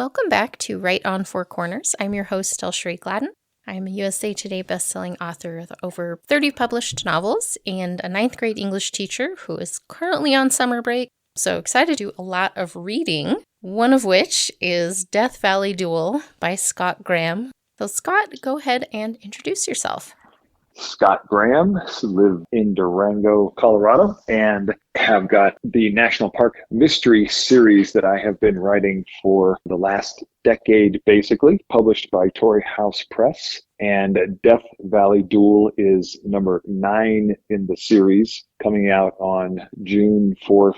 Welcome back to Right on Four Corners. I'm your host, DelSheree Gladden. I'm a USA Today bestselling author of over 30 published novels and a ninth grade English teacher who is currently on summer break. So excited to do a lot of reading, one of which is Death Valley Duel by Scott Graham. So Scott, go ahead and introduce yourself. Scott Graham, live in Durango, Colorado, and have got the National Park Mystery series that I have been writing for the last decade, basically, published by Torrey House Press. And Death Valley Duel is number 9 in the series, coming out on June 4th.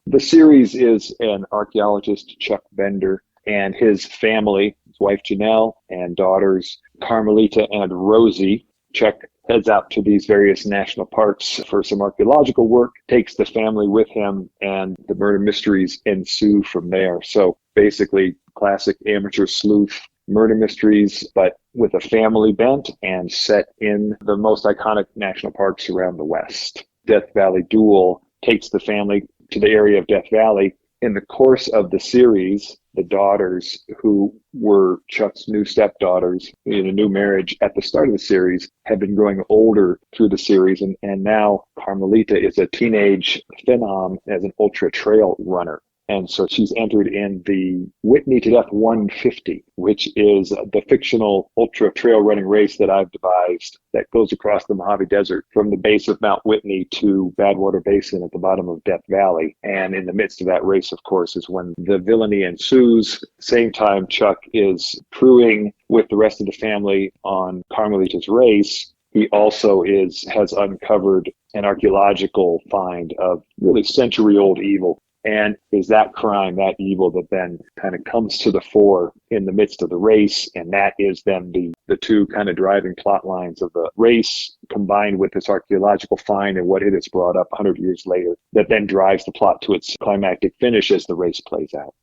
The series is an archaeologist, Chuck Bender, and his family, his wife Janelle, and daughters Carmelita and Rosie. Chuck heads out to these various national parks for some archaeological work, takes the family with him, and the murder mysteries ensue from there. So basically, classic amateur sleuth murder mysteries, but with a family bent and set in the most iconic national parks around the West. Death Valley Duel takes the family to the area of Death Valley. In the course of the series, the daughters, who were Chuck's new stepdaughters in a new marriage at the start of the series, have been growing older through the series. And now Carmelita is a teenage phenom as an ultra trail runner. And so she's entered in the Whitney to Death 150, which is the fictional ultra trail running race that I've devised that goes across the Mojave Desert from the base of Mount Whitney to Badwater Basin at the bottom of Death Valley. And in the midst of that race, of course, is when the villainy ensues. Same time, Chuck is crewing with the rest of the family on Carmelita's race. He also has uncovered an archaeological find of really century-old evil. And is that crime, that evil, that then kind of comes to the fore in the midst of the race. And that is then the two kind of driving plot lines of the race combined with this archaeological find and what it has brought up 100 years later that then drives the plot to its climactic finish as the race plays out.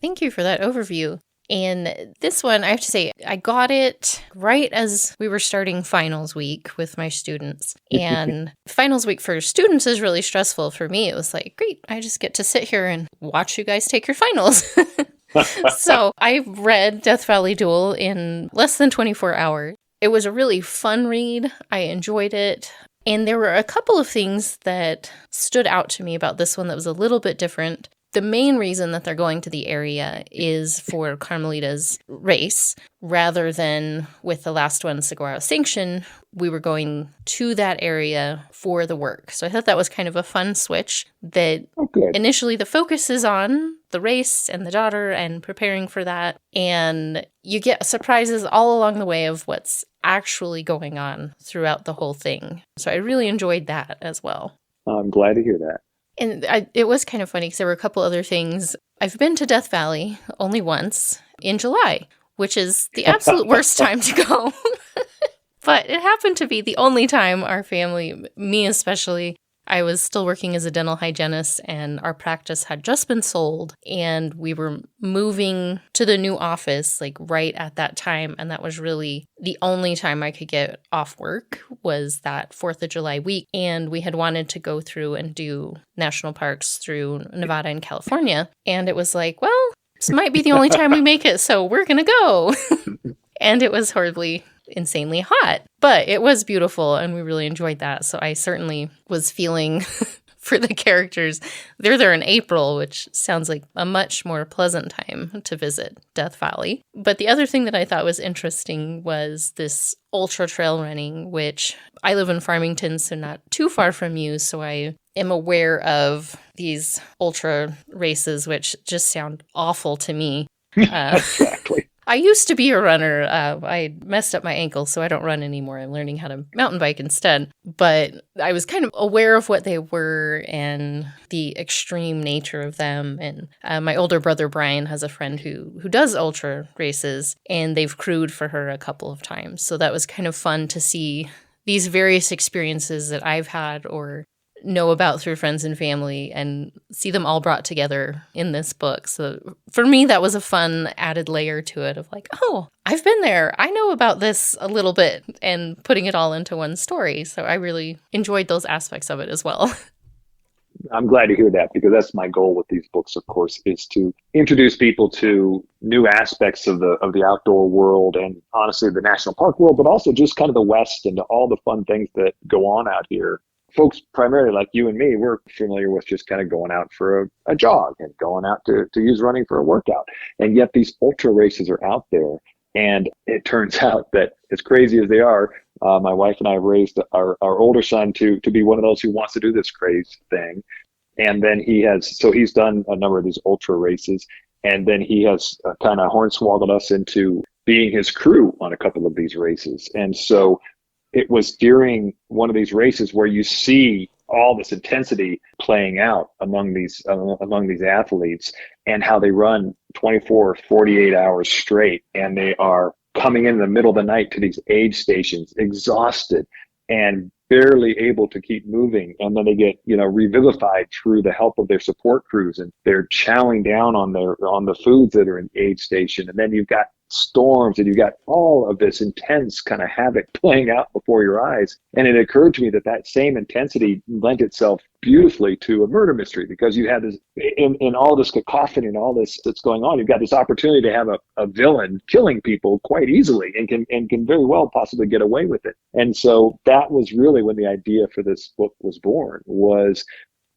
Thank you for that overview. And this one, I have to say, I got it right as we were starting finals week with my students. And finals week for students is really stressful. For me, it was like, great, I just get to sit here and watch you guys take your finals. So I read Death Valley Duel in less than 24 hours. It was a really fun read. I enjoyed it. And there were a couple of things that stood out to me about this one that was a little bit different. The main reason that they're going to the area is for Carmelita's race, rather than with the last one, Saguaro Sanction, we were going to that area for the work. So I thought that was kind of a fun switch that initially the focus is on the race and the daughter and preparing for that. And you get surprises all along the way of what's actually going on throughout the whole thing. So I really enjoyed that as well. I'm glad to hear that. And it was kind of funny because there were a couple other things. I've been to Death Valley only once in July, which is the absolute worst time to go. But it happened to be the only time our family, me especially, I was still working as a dental hygienist and our practice had just been sold and we were moving to the new office like right at that time. And that was really the only time I could get off work was that 4th of July week. And we had wanted to go through and do national parks through Nevada and California. And it was like, well, this might be the only time we make it. So we're going to go. And it was horribly insanely hot, but it was beautiful and we really enjoyed that. So I certainly was feeling for the characters. They're there in April, which sounds like a much more pleasant time to visit Death Valley. But the other thing that I thought was interesting was this ultra trail running, which I live in Farmington, so not too far from you. So I am aware of these ultra races, which just sound awful to me. Exactly. I used to be a runner. I messed up my ankle, so I don't run anymore. I'm learning how to mountain bike instead. But I was kind of aware of what they were and the extreme nature of them. And my older brother, Brian, has a friend who does ultra races, and they've crewed for her a couple of times. So that was kind of fun to see these various experiences that I've had or know about through friends and family and see them all brought together in this book. So for me, that was a fun added layer to it of like, oh, I've been there. I know about this a little bit and putting it all into one story. So I really enjoyed those aspects of it as well. I'm glad to hear that, because that's my goal with these books, of course, is to introduce people to new aspects of the outdoor world, and honestly the national park world, but also just kind of the West and all the fun things that go on out here. Folks primarily like you and me, we're familiar with just kind of going out for a jog and going out to use running for a workout. And yet these ultra races are out there. And it turns out that, as crazy as they are, my wife and I have raised our older son to be one of those who wants to do this crazy thing. And then he's done a number of these ultra races. And then he has kind of hornswoggled us into being his crew on a couple of these races. And so it was during one of these races where you see all this intensity playing out among these athletes, and how they run 24, 48 hours straight, and they are coming in the middle of the night to these aid stations, exhausted and barely able to keep moving. And then they get, revivified through the help of their support crews, and they're chowing down on the foods that are in the aid station. And then you've got storms, and you've got all of this intense kind of havoc playing out before your eyes. And it occurred to me that same intensity lent itself beautifully to a murder mystery, because you have this, in all this cacophony and all this that's going on, you've got this opportunity to have a villain killing people quite easily, and can very well possibly get away with it. And so that was really when the idea for this book was born, was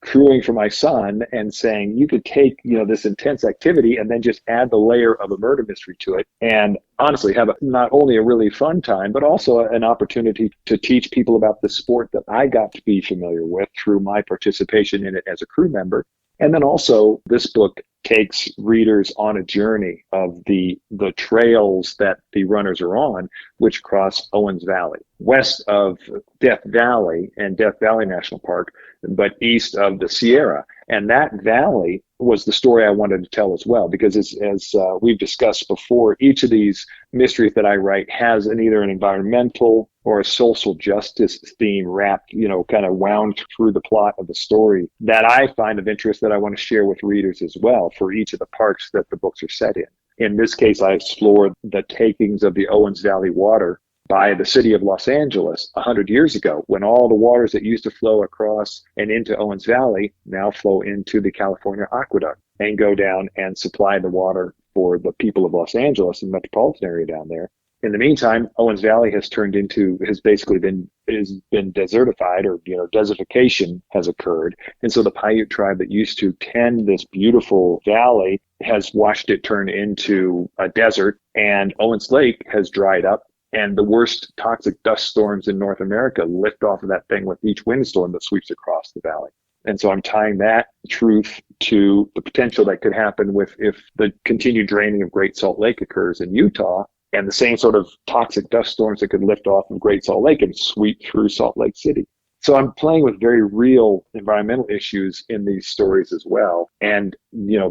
crewing for my son and saying, you could take, this intense activity and then just add the layer of a murder mystery to it, and honestly have not only a really fun time, but also an opportunity to teach people about the sport that I got to be familiar with through my participation in it as a crew member. And then also, this book takes readers on a journey of the trails that the runners are on, which cross Owens Valley, west of Death Valley and Death Valley National Park, but east of the Sierra. And that valley was the story I wanted to tell as well, because as we've discussed before, each of these mysteries that I write has either an environmental or a social justice theme wrapped, kind of wound through the plot of the story that I find of interest, that I want to share with readers as well for each of the parks that the books are set in. In this case, I explore the takings of the Owens Valley water by the city of Los Angeles 100 years ago, when all the waters that used to flow across and into Owens Valley now flow into the California aqueduct and go down and supply the water for the people of Los Angeles and the metropolitan area down there. In the meantime, Owens Valley has basically been desertified, or, desertification has occurred. And so the Paiute tribe that used to tend this beautiful valley has watched it turn into a desert, and Owens Lake has dried up. And the worst toxic dust storms in North America lift off of that thing with each windstorm that sweeps across the valley. And so I'm tying that truth to the potential that could happen if the continued draining of Great Salt Lake occurs in Utah, and the same sort of toxic dust storms that could lift off of Great Salt Lake and sweep through Salt Lake City. So I'm playing with very real environmental issues in these stories as well. And,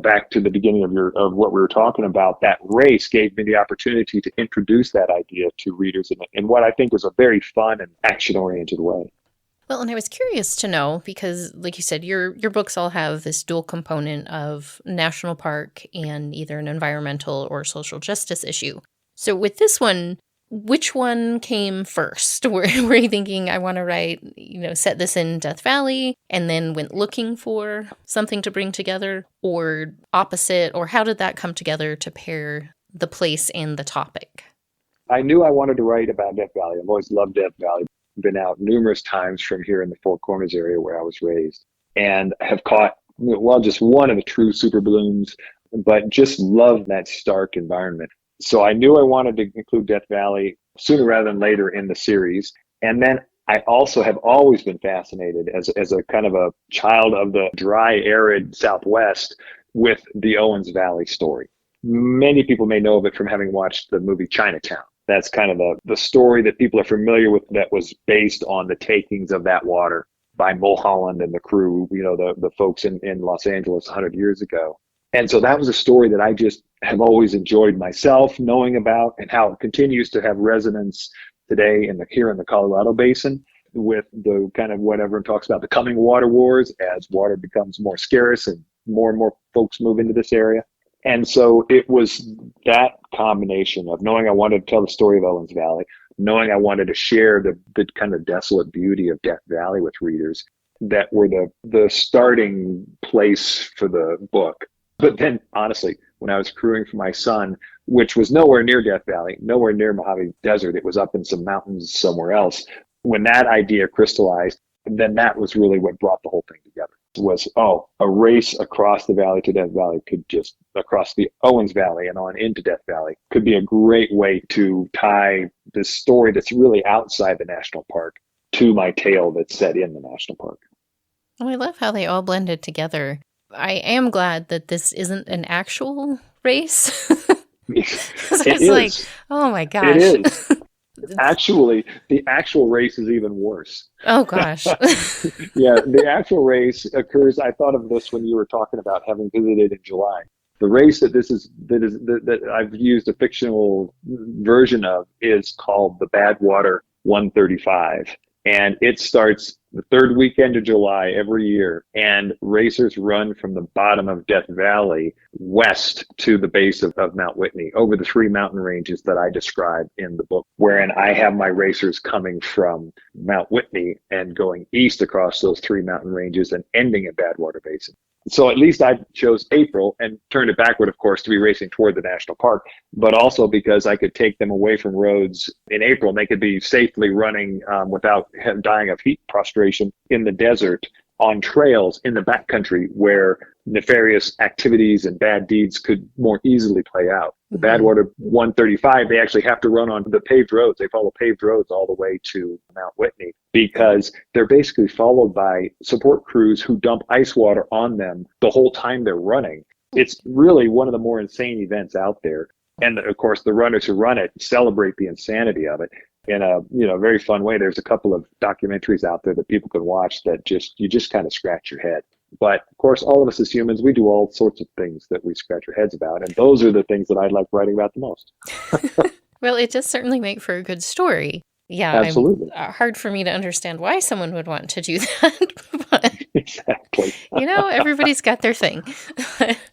back to the beginning of what we were talking about, that race gave me the opportunity to introduce that idea to readers in what I think was a very fun and action-oriented way. Well, and I was curious to know, because like you said, your books all have this dual component of national park and either an environmental or social justice issue. So with this one, which one came first? Were you thinking, I want to write, set this in Death Valley, and then went looking for something to bring together, or opposite? Or how did that come together to pair the place and the topic? I knew I wanted to write about Death Valley. I've always loved Death Valley. Been out numerous times from here in the Four Corners area where I was raised, and have caught, just one of the true super blooms, but just love that stark environment. So I knew I wanted to include Death Valley sooner rather than later in the series. And then I also have always been fascinated as a kind of a child of the dry, arid Southwest with the Owens Valley story. Many people may know of it from having watched the movie Chinatown. That's kind of the story that people are familiar with, that was based on the takings of that water by Mulholland and the crew, the folks in Los Angeles 100 years ago. And so that was a story that I just have always enjoyed myself knowing about, and how it continues to have resonance today here in the Colorado Basin, with the kind of what everyone talks about, the coming water wars, as water becomes more scarce and more folks move into this area. And so it was that combination of knowing I wanted to tell the story of Owens Valley, knowing I wanted to share the kind of desolate beauty of Death Valley with readers, that were the starting place for the book. But then, honestly, when I was crewing for my son, which was nowhere near Death Valley, nowhere near Mojave Desert, it was up in some mountains somewhere else. When that idea crystallized, then that was really what brought the whole thing together. Was, a race across the valley to Death Valley across the Owens Valley and on into Death Valley could be a great way to tie this story that's really outside the national park to my tale that's set in the national park. Oh, I love how they all blended together. I am glad that this isn't an actual race. It's like, oh my gosh. It is. Actually, the actual race is even worse. Oh gosh. Yeah, the actual race occurs. I thought of this when you were talking about having visited in July. The race that I've used a fictional version of is called the Badwater 135. And it starts the third weekend of July every year. And racers run from the bottom of Death Valley west to the base of Mount Whitney over the three mountain ranges that I describe in the book, wherein I have my racers coming from Mount Whitney and going east across those three mountain ranges and ending at Badwater Basin. So at least I chose April and turned it backward, of course, to be racing toward the national park, but also because I could take them away from roads in April and they could be safely running without dying of heat prostration in the desert on trails in the backcountry where nefarious activities and bad deeds could more easily play out. The Badwater 135, they actually have to run on the paved roads. They follow paved roads all the way to Mount Whitney because they're basically followed by support crews who dump ice water on them the whole time they're running. It's really one of the more insane events out there. And of course, the runners who run it celebrate the insanity of it in a very fun way. There's a couple of documentaries out there that people can watch that you just kind of scratch your head. But of course, all of us as humans, we do all sorts of things that we scratch our heads about. And those are the things that I like writing about the most. Well, it does certainly make for a good story. Yeah, absolutely. Hard for me to understand why someone would want to do that. But, exactly. Everybody's got their thing.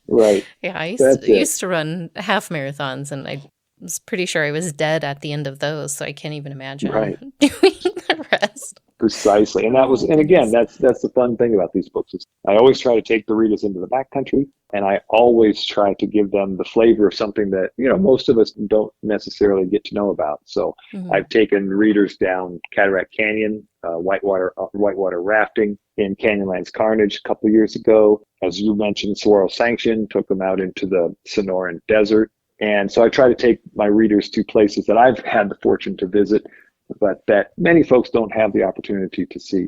Right. Yeah, I used to run half marathons, and I was pretty sure I was dead at the end of those, so I can't even imagine doing the rest. Precisely. And again, that's the fun thing about these books is I always try to take the readers into the backcountry, and I always try to give them the flavor of something that, most of us don't necessarily get to know about. So I've taken readers down Cataract Canyon, whitewater rafting in Canyonlands Carnage a couple of years ago. As you mentioned, Saguaro Sanction took them out into the Sonoran Desert. And so I try to take my readers to places that I've had the fortune to visit, but that many folks don't have the opportunity to see.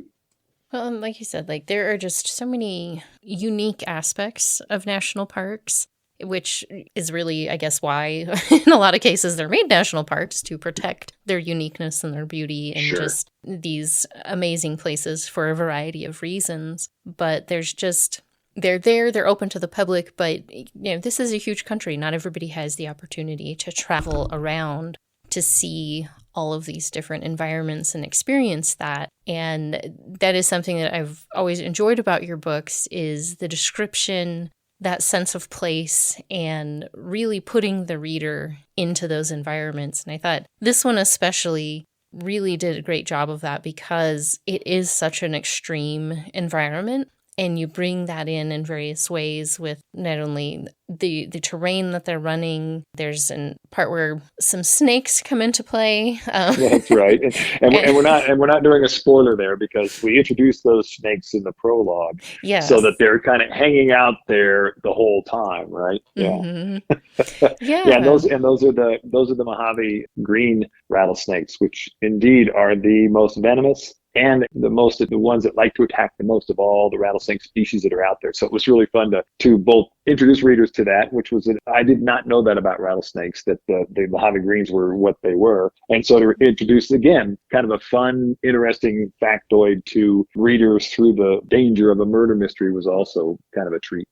Well, like you said, there are just so many unique aspects of national parks, which is really, I guess, why in a lot of cases they're made national parks, to protect their uniqueness and their beauty and just these amazing places for a variety of reasons. But they're there, they're open to the public, but this is a huge country. Not everybody has the opportunity to travel around to see all of these different environments and experience that. And that is something that I've always enjoyed about your books is the description, that sense of place, and really putting the reader into those environments. And I thought this one especially really did a great job of that because it is such an extreme environment. And you bring that in various ways with not only the terrain that they're running. There's a part where some snakes come into play. That's right, and we're not doing a spoiler there because we introduced those snakes in the prologue, so that they're kind of hanging out there the whole time, right? Yeah, yeah. And those are the Mojave green rattlesnakes, which indeed are the most venomous. And the ones that like to attack the most of all the rattlesnake species that are out there. So it was really fun to both introduce readers to that, I did not know that about rattlesnakes, that the Mojave Greens were what they were. And so to introduce, again, kind of a fun, interesting factoid to readers through the danger of a murder mystery was also kind of a treat.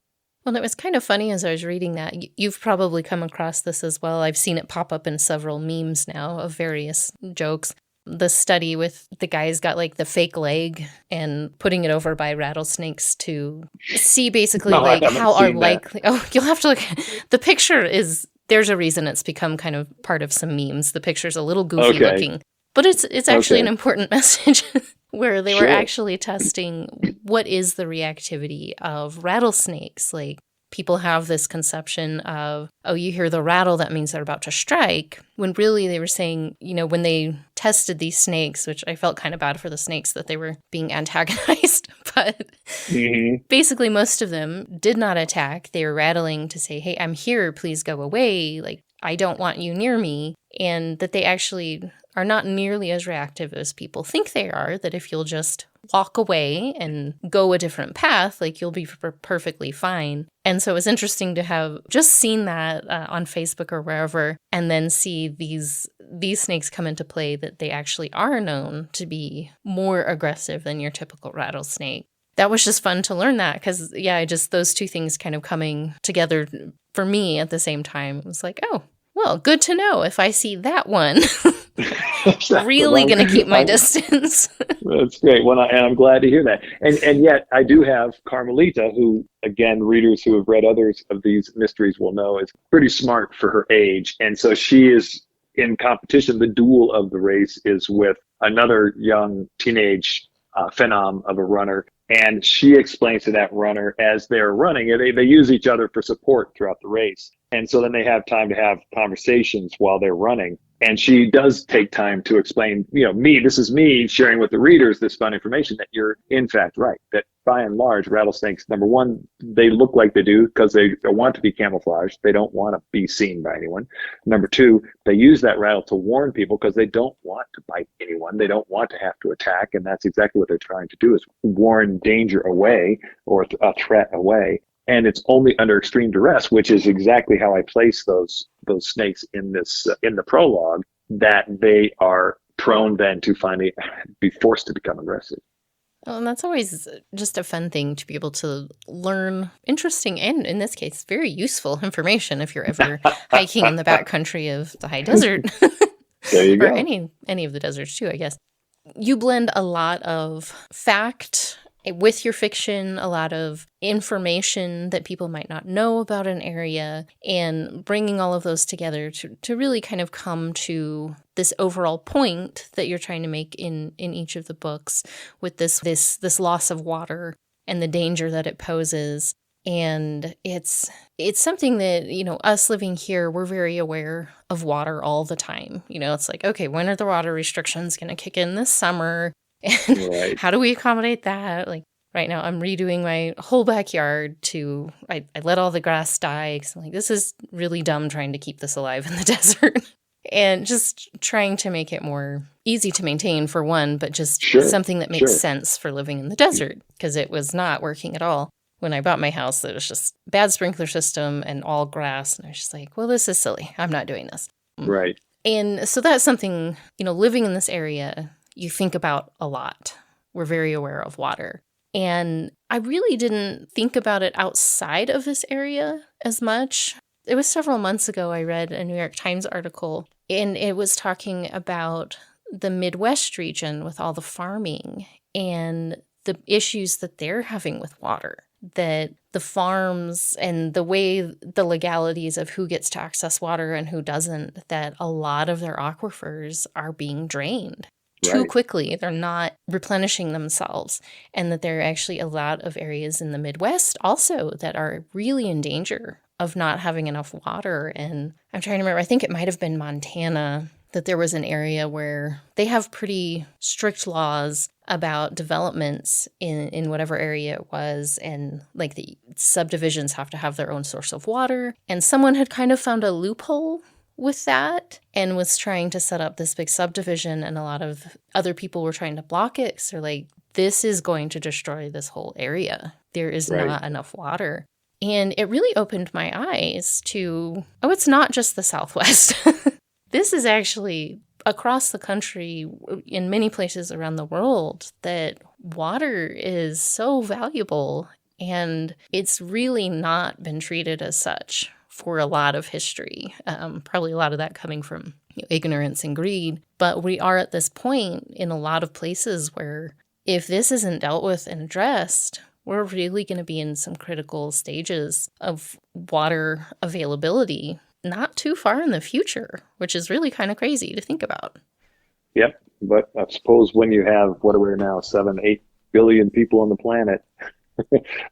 Well, it was kind of funny as I was reading that. You've probably come across this as well. I've seen it pop up in several memes now of various jokes. The study with the guy's got the fake leg and putting it over by rattlesnakes to see basically how are likely. Oh, you'll have to look. The picture there's a reason it's become kind of part of some memes. The picture's a little goofy looking, but it's actually an important message. where they were Sure. actually testing what is the reactivity of rattlesnakes. Like, people have this conception of, oh, you hear the rattle, that means they're about to strike, when really they were saying, when they tested these snakes, which I felt kind of bad for the snakes that they were being antagonized, but basically most of them did not attack. They were rattling to say, hey, I'm here, please go away. Like, I don't want you near me. And that they actually are not nearly as reactive as people think they are, that if you'll just walk away and go a different path, like, you'll be perfectly fine. And so it was interesting to have just seen that on Facebook or wherever, and then see these snakes come into play, that they actually are known to be more aggressive than your typical rattlesnake. That was just fun to learn that, because, just those two things kind of coming together for me at the same time. It was like, oh, well, good to know. If I see that one, really going to keep my distance. That's great. Well, and I'm glad to hear that. And yet I do have Carmelita, who, again, readers who have read others of these mysteries will know is pretty smart for her age. And so she is in competition. The duel of the race is with another young teenage phenom of a runner. And she explains to that runner as they're running, they use each other for support throughout the race. And so then they have time to have conversations while they're running. And she does take time to explain, this is me sharing with the readers this fun information, that you're in fact right, that by and large, rattlesnakes, number one, they look like they do because they want to be camouflaged. They don't want to be seen by anyone. Number two, they use that rattle to warn people because they don't want to bite anyone. They don't want to have to attack. And that's exactly what they're trying to do, is warn danger away, or a threat away. And it's only under extreme duress, which is exactly how I place those snakes in the prologue, that they are prone then to finally be forced to become aggressive. Well, and that's always just a fun thing to be able to learn interesting and, in this case, very useful information if you're ever hiking in the backcountry of the high desert. There you go. Or any of the deserts too, I guess. You blend a lot of fact with your fiction, a lot of information that people might not know about an area, and bringing all of those together to really kind of come to this overall point that you're trying to make in each of the books, with this loss of water and the danger that it poses. And it's something that, us living here, we're very aware of water all the time. It's like, okay, when are the water restrictions going to kick in this summer? And right. How do we accommodate that? Like, right now, I'm redoing my whole backyard I let all the grass die. Cause I'm like, this is really dumb trying to keep this alive in the desert. And just trying to make it more easy to maintain, for one, but just something that makes sense for living in the desert, because it was not working at all. When I bought my house, it was just bad sprinkler system and all grass. And I was just like, well, this is silly. I'm not doing this. Right. And so that's something, living in this area, you think about a lot. We're very aware of water. And I really didn't think about it outside of this area as much. It was several months ago I read a New York Times article, and it was talking about the Midwest region with all the farming and the issues that they're having with water. That the farms and the way the legalities of who gets to access water and who doesn't, that a lot of their aquifers are being drained too quickly. They're not replenishing themselves, and that there are actually a lot of areas in the Midwest also that are really in danger of not having enough water. And I'm trying to remember, I think it might have been Montana, that there was an area where they have pretty strict laws about developments in whatever area it was, and like the subdivisions have to have their own source of water. And someone had kind of found a loophole with that and was trying to set up this big subdivision, and a lot of other people were trying to block it. So like, this is going to destroy this whole area. There is not enough water. And it really opened my eyes to, it's not just the Southwest. This is actually across the country, in many places around the world, that water is so valuable, and it's really not been treated as such for a lot of history. Probably a lot of that coming from ignorance and greed. But we are at this point in a lot of places where if this isn't dealt with and addressed, we're really going to be in some critical stages of water availability not too far in the future, which is really kind of crazy to think about. Yep. But I suppose when you have, what are we now, 7, 8 billion people on the planet,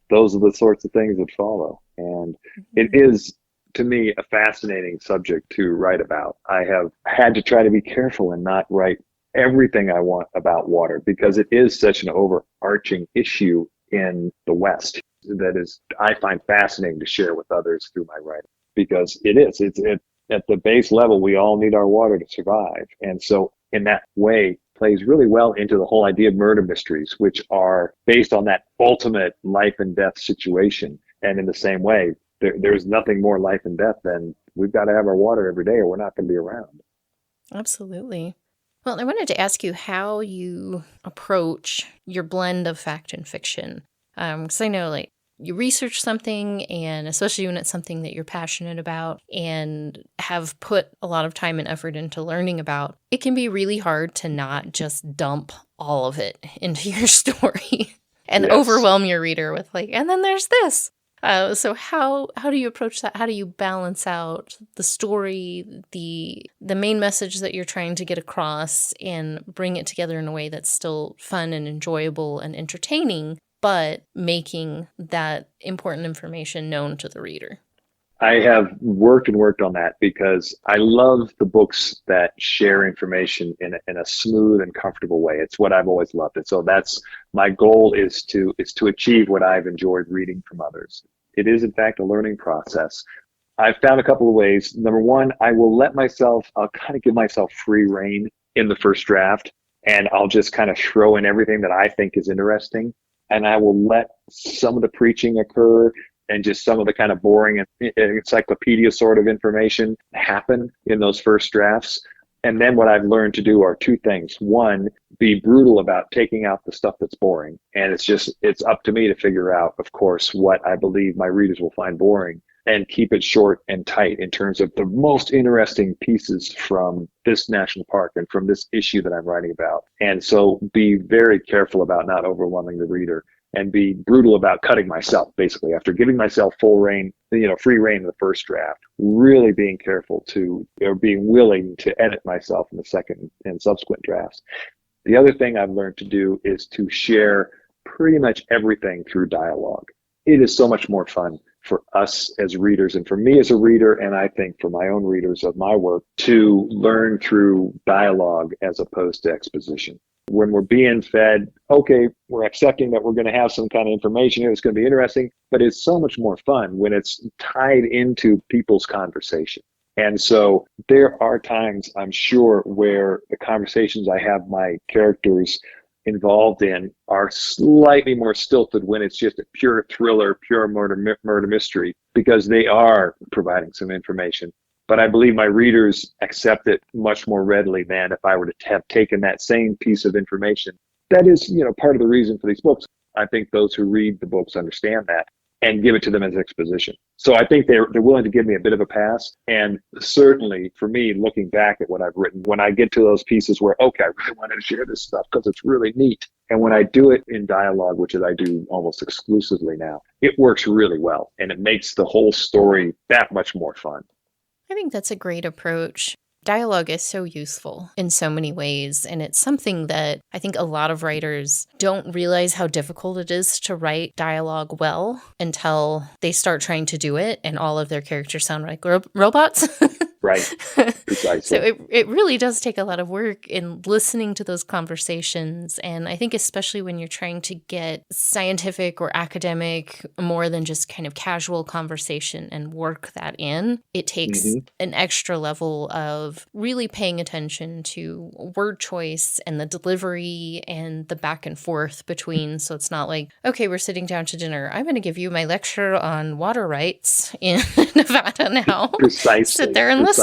those are the sorts of things that follow. And it is, to me, a fascinating subject to write about. I have had to try to be careful and not write everything I want about water, because it is such an overarching issue in the West that is, I find fascinating to share with others through my writing, because it's at the base level, we all need our water to survive. And so in that way, plays really well into the whole idea of murder mysteries, which are based on that ultimate life and death situation. And in the same way, there's nothing more life and death than we've got to have our water every day or we're not going to be around. Absolutely. Well, I wanted to ask you how you approach your blend of fact and fiction. Because I know, like, you research something, and especially when it's something that you're passionate about and have put a lot of time and effort into learning about, it can be really hard to not just dump all of it into your story and overwhelm your reader with, like, and then there's this. So how do you approach that? How do you balance out the story, the main message that you're trying to get across, and bring it together in a way that's still fun and enjoyable and entertaining, but making that important information known to the reader? I have worked on that because I love the books that share information in a smooth and comfortable way. It's what I've always loved. And so that's my goal, is to achieve what I've enjoyed reading from others. It is, in fact, a learning process. I've found a couple of ways. Number one, I'll kind of give myself free rein in the first draft, and I'll just kind of throw in everything that I think is interesting. And I will let some of the preaching occur and just some of the kind of boring encyclopedia sort of information happen in those first drafts. And then what I've learned to do are two things. One, be brutal about taking out the stuff that's boring. And it's up to me to figure out, of course, what I believe my readers will find boring, and keep it short and tight in terms of the most interesting pieces from this national park and from this issue that I'm writing about. And so be very careful about not overwhelming the reader, and be brutal about cutting myself, basically, after giving myself free rein in the first draft, really being careful or being willing to edit myself in the second and subsequent drafts. The other thing I've learned to do is to share pretty much everything through dialogue. It is so much more fun for us as readers, and for me as a reader, and I think for my own readers of my work, to learn through dialogue as opposed to exposition. When we're being fed, okay, we're accepting that we're going to have some kind of information here that's going to be interesting, but it's so much more fun when it's tied into people's conversation. And so there are times, I'm sure, where the conversations I have my characters involved in are slightly more stilted when it's just a pure thriller, pure murder mystery, because they are providing some information. But I believe my readers accept it much more readily than if I were to have taken that same piece of information. That is, part of the reason for these books. I think those who read the books understand that and give it to them as exposition. So I think they're willing to give me a bit of a pass. And certainly for me, looking back at what I've written, when I get to those pieces where, okay, I really wanted to share this stuff because it's really neat. And when I do it in dialogue, which I do almost exclusively now, it works really well. And it makes the whole story that much more fun. I think that's a great approach. Dialogue is so useful in so many ways, and it's something that I think a lot of writers don't realize how difficult it is to write dialogue well until they start trying to do it, and all of their characters sound like robots. Right. Precisely. So it really does take a lot of work in listening to those conversations. And I think especially when you're trying to get scientific or academic, more than just kind of casual conversation, and work that in, it takes an extra level of really paying attention to word choice and the delivery and the back and forth between. So it's not like, okay, we're sitting down to dinner. I'm going to give you my lecture on water rights in Nevada now. Precisely. Sit there and listen.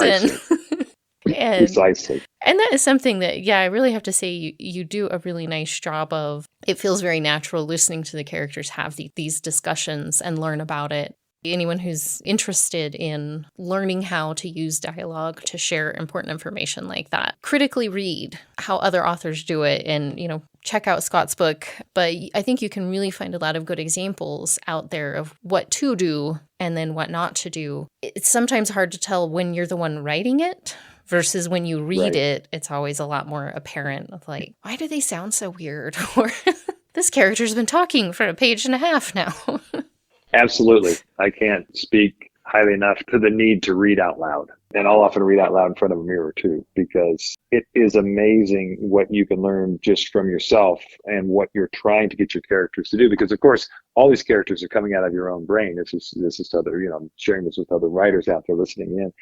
Precisely. And that is something that, I really have to say you do a really nice job of. It feels very natural listening to the characters have these discussions and learn about it. Anyone who's interested in learning how to use dialogue to share important information like that, critically read how other authors do it and, check out Scott's book. But I think you can really find a lot of good examples out there of what to do and then what not to do. It's sometimes hard to tell when you're the one writing it versus when you read Right. it, it's always a lot more apparent of like, why do they sound so weird? Or this character's been talking for a page and a half now. Absolutely. I can't speak highly enough to the need to read out loud. And I'll often read out loud in front of a mirror too, because it is amazing what you can learn just from yourself and what you're trying to get your characters to do. Because of course, all these characters are coming out of your own brain. This is other, I'm sharing this with other writers out there listening in,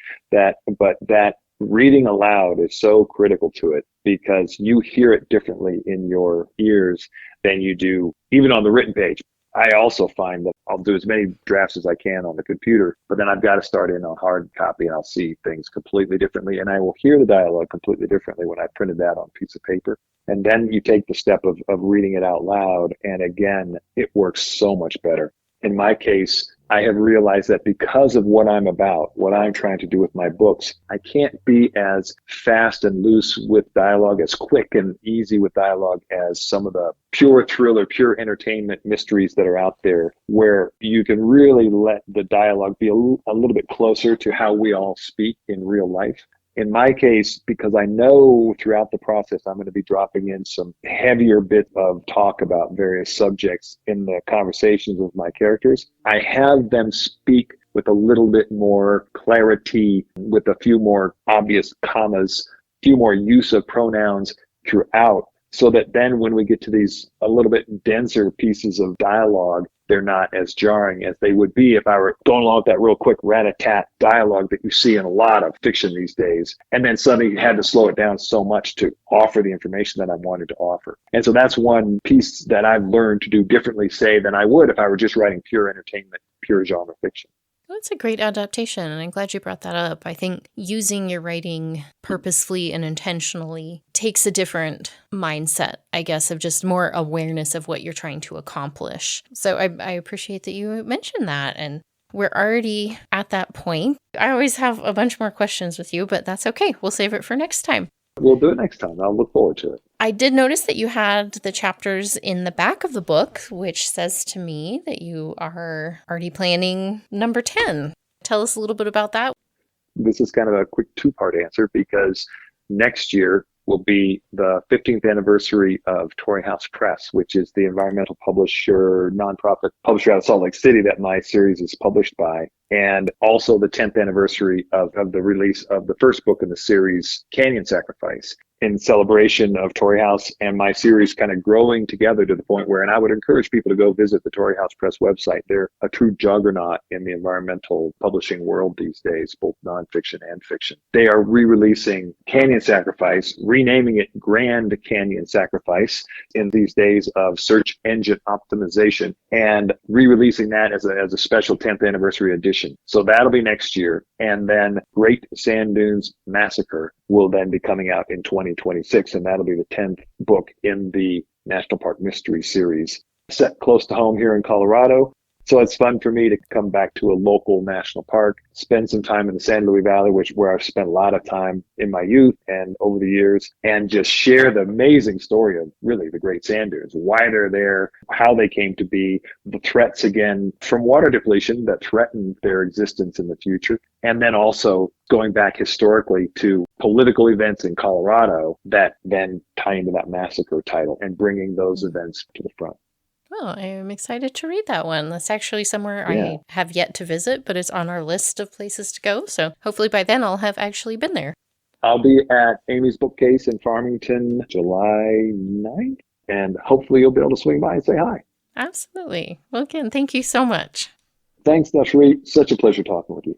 but that reading aloud is so critical to it because you hear it differently in your ears than you do even on the written page. I also find that I'll do as many drafts as I can on the computer, but then I've got to start in on hard copy and I'll see things completely differently. And I will hear the dialogue completely differently when I printed that on a piece of paper. And then you take the step of reading it out loud. And again, it works so much better. In my case, I have realized that because of what I'm about, what I'm trying to do with my books, I can't be as fast and loose with dialogue, as quick and easy with dialogue as some of the pure thriller, pure entertainment mysteries that are out there, where you can really let the dialogue be a little bit closer to how we all speak in real life. In my case, because I know throughout the process I'm going to be dropping in some heavier bit of talk about various subjects in the conversations with my characters, I have them speak with a little bit more clarity, with a few more obvious commas, a few more use of pronouns throughout, so that then when we get to these a little bit denser pieces of dialogue, they're not as jarring as they would be if I were going along with that real quick rat-a-tat dialogue that you see in a lot of fiction these days. And then suddenly you had to slow it down so much to offer the information that I wanted to offer. And so that's one piece that I've learned to do differently, say, than I would if I were just writing pure entertainment, pure genre fiction. That's a great adaptation, and I'm glad you brought that up. I think using your writing purposefully and intentionally takes a different mindset, I guess, of just more awareness of what you're trying to accomplish. So I appreciate that you mentioned that, and we're already at that point. I always have a bunch more questions with you, but that's okay. We'll save it for next time. We'll do it next time. I'll look forward to it. I did notice that you had the chapters in the back of the book, which says to me that you are already planning number 10. Tell us a little bit about that. This is kind of a quick two-part answer because next year will be the 15th anniversary of Torrey House Press, which is the environmental publisher, nonprofit publisher out of Salt Lake City that my series is published by. And also the 10th anniversary of the release of the first book in the series, Canyon Sacrifice, in celebration of Torrey House and my series kind of growing together to the point where, and I would encourage people to go visit the Torrey House Press website. They're a true juggernaut in the environmental publishing world these days, both nonfiction and fiction. They are re-releasing Canyon Sacrifice, renaming it Grand Canyon Sacrifice in these days of search engine optimization, and re-releasing that as a special 10th anniversary edition. So that'll be next year. And then Great Sand Dunes Massacre will then be coming out in 2026, and that'll be the 10th book in the National Park Mystery Series. Set close to home here in Colorado, so it's fun for me to come back to a local national park, spend some time in the San Luis Valley, where I've spent a lot of time in my youth and over the years, and just share the amazing story of really the Great Sand Dunes, why they're there, how they came to be, the threats again from water depletion that threaten their existence in the future, and then also going back historically to political events in Colorado that then tie into that massacre title and bringing those events to the front. Well, I am excited to read that one. That's actually somewhere Yeah. I have yet to visit, but it's on our list of places to go. So hopefully by then I'll have actually been there. I'll be at Amy's Bookcase in Farmington July 9th, and hopefully you'll be able to swing by and say hi. Absolutely. Well, again, thank you so much. Thanks, DelSheree. Such a pleasure talking with you.